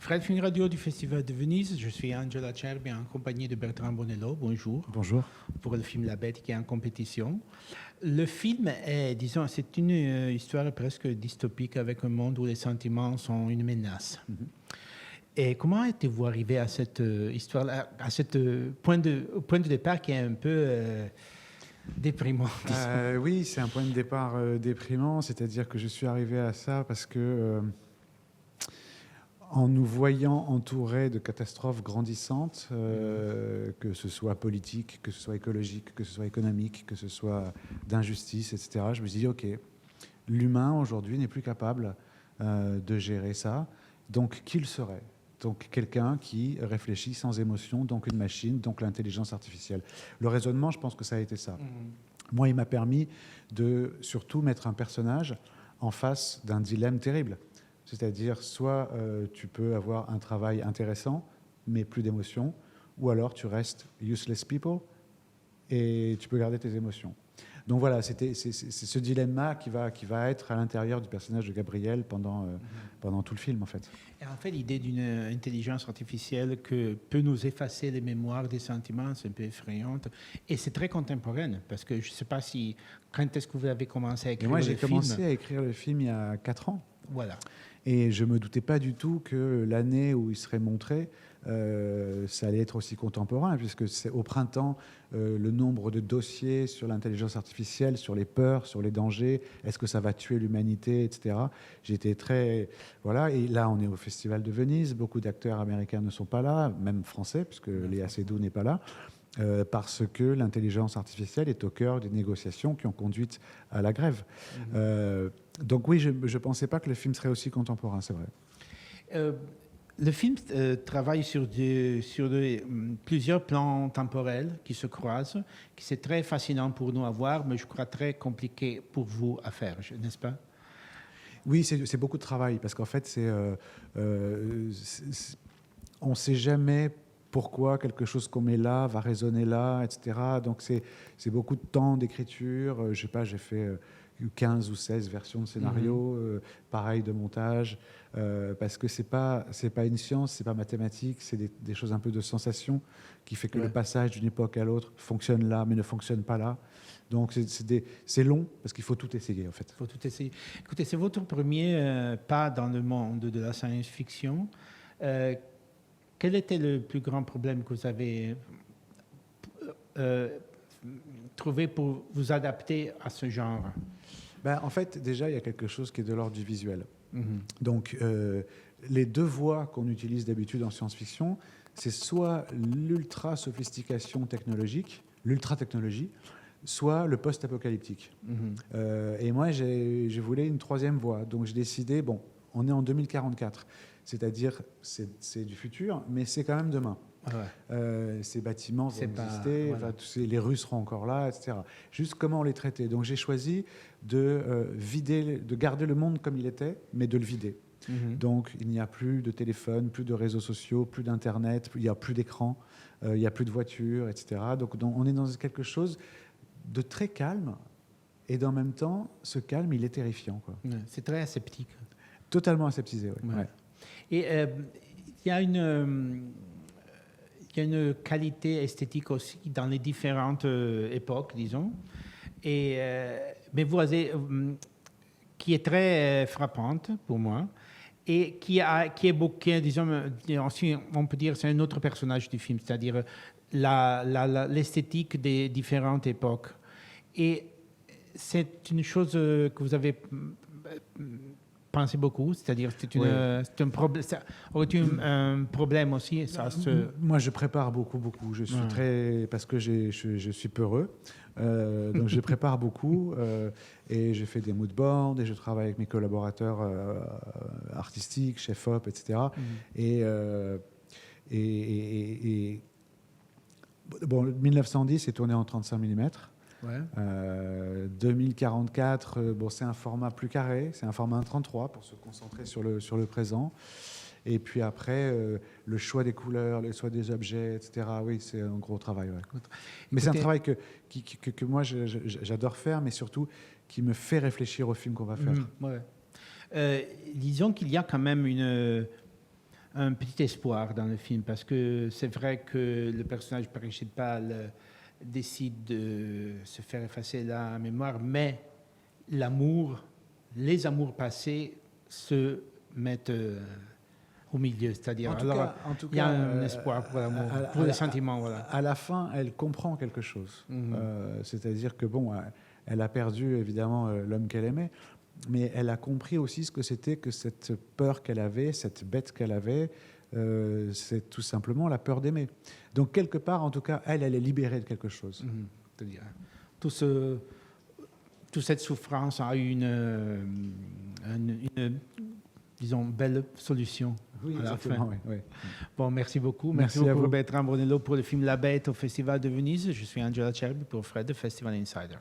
Fred Film Radio du Festival de Venise. Je suis Angela Cerbi en compagnie de Bertrand Bonello. Bonjour. Bonjour. Pour le film La Bête qui est en compétition. Le film est, disons, c'est une histoire presque dystopique avec un monde où les sentiments sont une menace. Et comment êtes-vous arrivé à cette histoire-là, à ce point de départ qui est un peu déprimant? Oui, c'est un point de départ déprimant, c'est-à-dire que je suis arrivé à ça parce que en nous voyant entourés de catastrophes grandissantes, que ce soit politique, que ce soit écologique, que ce soit économique, que ce soit d'injustice, etc., je me suis dit, OK, l'humain aujourd'hui n'est plus capable de gérer ça, donc qui le serait ? Donc quelqu'un qui réfléchit sans émotion, donc une machine, donc l'intelligence artificielle. Le raisonnement, je pense que ça a été ça. Moi, il m'a permis de surtout mettre un personnage en face d'un dilemme terrible. C'est-à-dire, soit tu peux avoir un travail intéressant, mais plus d'émotion, ou alors tu restes useless people et tu peux garder tes émotions. Donc voilà, c'est ce dilemme-là qui va être à l'intérieur du personnage de Gabriel pendant tout le film, en fait. Et en fait, l'idée d'une intelligence artificielle qui peut nous effacer les mémoires des sentiments, c'est un peu effrayante. Et c'est très contemporaine, parce que je ne sais pas si... Quand est-ce que vous avez commencé à écrire le film? Moi, j'ai commencé à écrire le film il y a 4 ans. Voilà. Et je ne me doutais pas du tout que l'année où il serait montré, ça allait être aussi contemporain, puisque c'est au printemps, le nombre de dossiers sur l'intelligence artificielle, sur les peurs, sur les dangers, est-ce que ça va tuer l'humanité, etc. J'étais très... Voilà, et là, on est au Festival de Venise, beaucoup d'acteurs américains ne sont pas là, même français, puisque Léa Seydoux n'est pas là. Parce que l'intelligence artificielle est au cœur des négociations qui ont conduit à la grève. Donc oui, je ne pensais pas que le film serait aussi contemporain, c'est vrai. Le film travaille sur plusieurs plans temporels qui se croisent, qui c'est très fascinant pour nous à voir, mais je crois très compliqué pour vous à faire, n'est-ce pas? Oui, c'est beaucoup de travail, parce qu'en fait, on ne sait jamais pourquoi quelque chose qu'on met là va résonner là, etc. Donc c'est beaucoup de temps d'écriture. Je sais pas, j'ai fait 15 ou 16 versions de scénario, pareil de montage, parce que c'est pas une science, c'est pas mathématique, c'est des choses un peu de sensation qui fait que le passage d'une époque à l'autre fonctionne là, mais ne fonctionne pas là. Donc c'est long, parce qu'il faut tout essayer, en fait. Il faut tout essayer. Écoutez, c'est votre premier pas dans le monde de la science-fiction. Quel était le plus grand problème que vous avez trouvé pour vous adapter à ce genre? En fait, déjà, il y a quelque chose qui est de l'ordre du visuel. Donc, les deux voies qu'on utilise d'habitude en science-fiction, c'est soit l'ultra-sophistication technologique, l'ultra-technologie, soit le post-apocalyptique. Et moi, je voulais une troisième voie. Donc, j'ai décidé, bon, on est en 2044. C'est-à-dire, c'est du futur, mais c'est quand même demain. Ces bâtiments vont exister, voilà. Les rues seront encore là, etc. Juste comment les traiter. Donc j'ai choisi de garder le monde comme il était, mais de le vider. Donc il n'y a plus de téléphone, plus de réseaux sociaux, plus d'internet, il n'y a plus d'écran, il n'y a plus de voitures, etc. Donc on est dans quelque chose de très calme, et en même temps, ce calme, il est terrifiant, quoi. C'est très aseptique. Totalement aseptisé, oui. Ouais. Et il y a une qualité esthétique aussi dans les différentes époques, disons, mais qui est très frappante pour moi, et qui évoque, disons, on peut dire, c'est un autre personnage du film, c'est-à-dire l'esthétique des différentes époques. Et c'est une chose que vous avez pensé beaucoup, c'est-à-dire c'est un problème. Ça aurait été un problème aussi. Moi, je prépare beaucoup. Je suis parce que je suis peureux, donc je prépare beaucoup et je fais des moodboards et je travaille avec mes collaborateurs artistiques, chef-op, etc. Bon, 1910 est tourné en 35 mm. 2044, c'est un format plus carré, c'est un format 1.33 pour se concentrer sur le présent. Et puis après, le choix des couleurs, le choix des objets, etc. Oui, c'est un gros travail. Ouais. Mais c'est un travail que moi, j'adore faire, mais surtout qui me fait réfléchir au film qu'on va faire. Disons qu'il y a quand même un petit espoir dans le film, parce que c'est vrai que le personnage principal décide de se faire effacer la mémoire, mais les amours passés se mettent au milieu, c'est-à-dire En tout il y a cas, un espoir pour l'amour, pour les sentiments, voilà. À la fin, elle comprend quelque chose. C'est-à-dire que bon, elle a perdu évidemment l'homme qu'elle aimait, mais elle a compris aussi ce que c'était que cette peur qu'elle avait, cette bête qu'elle avait. C'est tout simplement la peur d'aimer. Donc quelque part, en tout cas, elle est libérée de quelque chose. C'est-à-dire, toute cette souffrance a eu une disons, belle solution Oui, à la fin. oui, oui. Bon, merci beaucoup. Merci Merci à beaucoup, vous. Bertrand Brunello, pour le film La Bête au Festival de Venise. Je suis Angela Cherby pour Fred de Festival Insider.